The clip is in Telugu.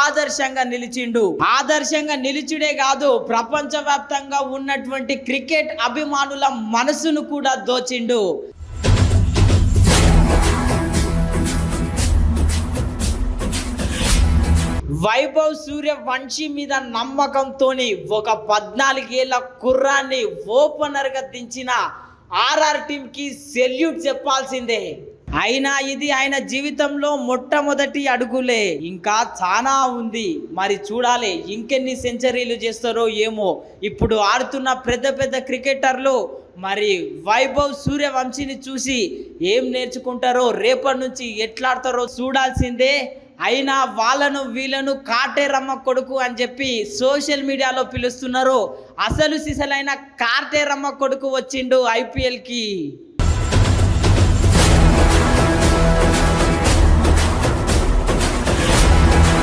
ఆదర్శంగా నిలిచిండు. ఆదర్శంగా నిలిచుడే కాదు, ప్రపంచవ్యాప్తంగా ఉన్నటువంటి క్రికెట్ అభిమానుల మనసును కూడా దోచిండు. వైభవ్ సూర్యవంశీ మీద నమ్మకంతోని ఒక 14 ఏళ్ల కుర్రాన్ని ఓపెనర్ గా దించిన ఆర్ఆర్ టీమ్ కి సెల్యూట్ చెప్పాల్సిందే. అయినా ఇది ఆయన జీవితంలో మొట్టమొదటి అడుగులే, ఇంకా చాలా ఉంది. మరి చూడాలి ఇంకెన్ని సెంచరీలు చేస్తారో ఏమో. ఇప్పుడు ఆడుతున్న పెద్ద పెద్ద క్రికెటర్లు మరి వైభవ్ సూర్యవంశీని చూసి ఏం నేర్చుకుంటారో, రేపటి నుంచి ఎట్లాడతారో చూడాల్సిందే. అయినా వాళ్ళను వీళ్ళను కాటేరమ్మ కొడుకు అని చెప్పి సోషల్ మీడియాలో పిలుస్తున్నారు. అసలు సిసలైన కాటేరమ్మ కొడుకు వచ్చిండు IPL కి.